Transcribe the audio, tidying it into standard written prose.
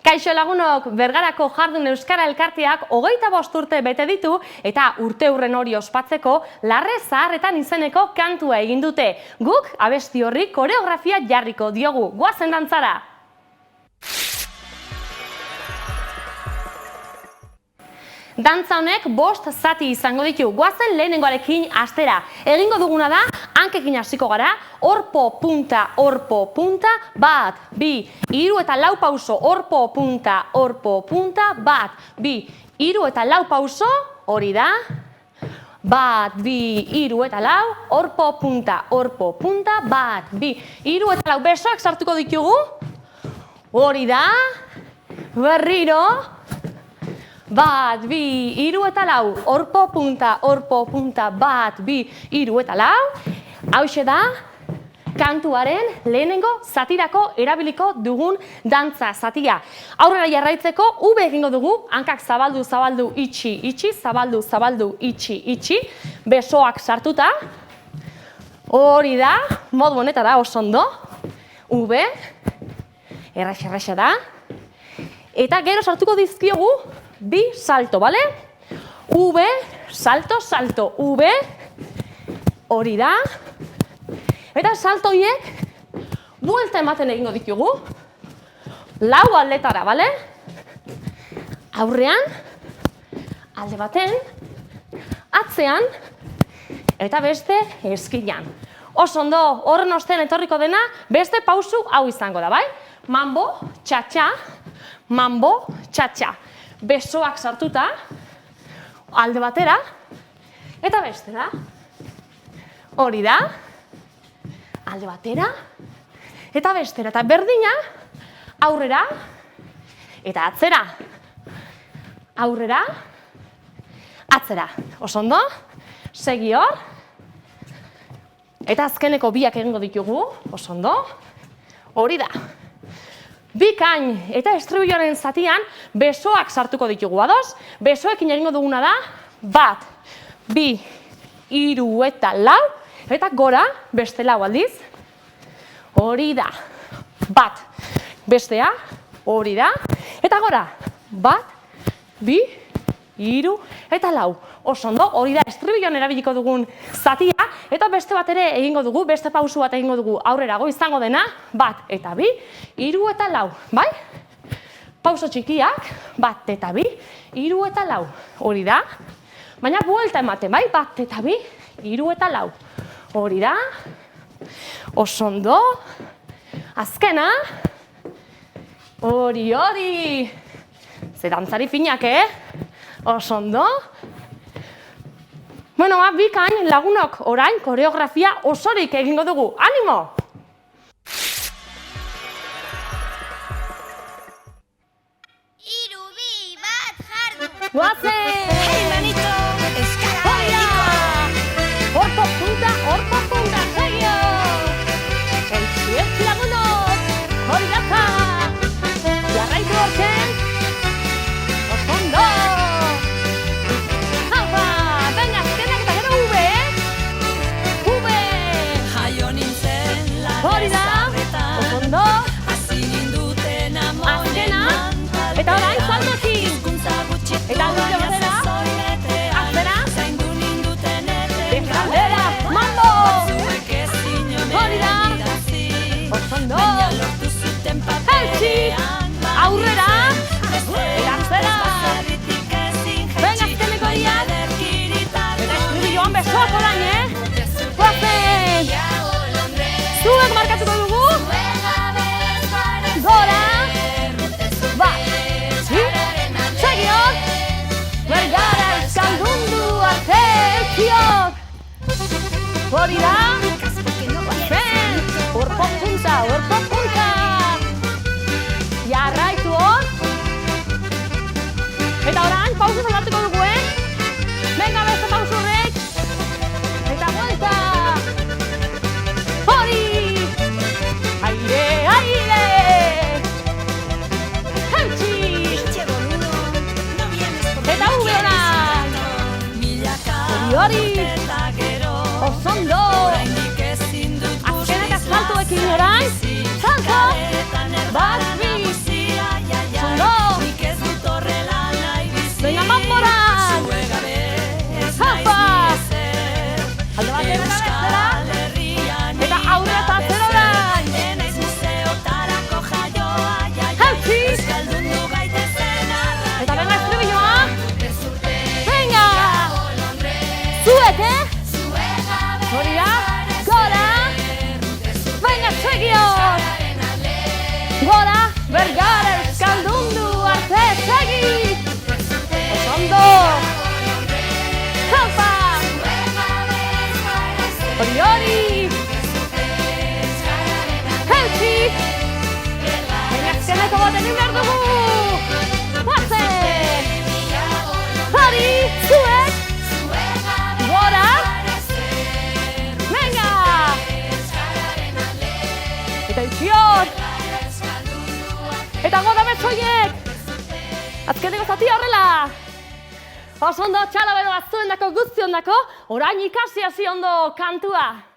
Kaixo lagunok, Bergarako Jardun Euskara Elkarteak 25 urte bete ditu eta urteurren hori ospatzeko Larre Zaharretan izeneko kantua egin dute. Guk abesti horri koreografia jarriko diogu. Goazen dantzara! Dantza honek 5 zati izango ditu. Goazen lehenengoarekin hastera. Egingo duguna da, hankekin hasiko gara, orpo, punta, bat, bi, hiru eta lau pauso, orpo, punta, bat, bi, hiru eta lau pauso, hori da, bat, bi, hiru eta lau, orpo, punta, bat, bi, hiru eta lau, besoak sartuko ditugu, hori da, berriro, bat, bi, hiru eta lau, orpo, punta, bat, bi, hiru eta lau. Hauxe da, kantuaren lehenengo zatirako erabiliko dugun dantza zatia. Aurrera jarraitzeko, ube egingo dugu, hankak zabaldu, itxi, zabaldu, itxi, besoak sartuta. Hori da, modu honetara oso ondo. Ube, erraxa da. Eta gero sartuko dizkiogu, bi salto, bale? Ube, salto, ube, hori da. Eta salto hiek, buelta ematen egingo ditugu. Lau aldetara, bale? Aurrean, alde baten, atzean, eta beste eskinan. Oso ondo, horren ostean etorriko dena, beste pausu hau izango da, bai? Mambo, txatxa, besoak sartuta, alde batera, eta bestera. Hori da, alde batera, eta bestera, eta berdina, aurrera, eta atzera. Aurrera, atzera. Oso ondo, segi hor, eta azkeneko biak egingo ditugu, oso ondo, hori da. Bikain eta estribilloaren zatian besoak sartuko ditugu, ados? Besoekin egingo duguna da, bat, bi, hiru eta lau, eta gora, beste lau aldiz, hori da, bat, bestea, hori da, eta gora, bat, bi, hiru eta lau. Oso ondo, hori da estribilloan erabiliko dugun zatia, eta beste bat ere egingo dugu, beste pausu bat egingo dugu aurrerago izango dena, bat eta bi, hiru eta lau, bai? Pauso txikiak, bat eta bi, hiru eta lau, hori da, baina buelta ematen, bai? Bat eta bi, hiru eta lau, hori da, oso ondo, azkena, hori, ze dantzari finak, oso ondo. Bueno, bikain lagunok orain koreografia osorik egingo dugu. Animo! Hiru, bi, bat, jardu! Goazen! Hey, manito! Eskara Horia! Orpo punta, segio! Etzi lagunok! Hori daka! Jarraitu hortzen! Oso ondo! Hori da, oso ondo, azkena, eta orain saltokin, eta gutxo batera, azkena, bezaldera, mambo! Hori da, oso ondo, jaitsi, aurrera, erantzera, venga azkeneko diak, eta estribilloan besoak orain, Goazen! Zuek markatuko dugu, gora, bat, bi, segio, Bergara euskaldundu arte elkiok. Hori da, zen, orpo punta, jarraitu hor, eta orain pausu zartuko dugu, venga beste pausu horrek, eta buelta. Aire! Jaitsi! Eta ube orain! Hori! Oso ondo! Azken eta saltuekin orain! Salto! Bat, bi! Oso ondo! Gora, bergara euskaldundu arte segi! Oso ondo! Haupa! Hori hori! Heltsi! Baina azkeneko bat egin behar dugu! Guaze! Hori, zuek! Gora! Venga! Eta itxiot! Eta gora betzoiek! Azkeneko zatia horrela! Oso ondo, txalo bero bat zuendako guztiondako, orain ikasi hasi ondo kantua!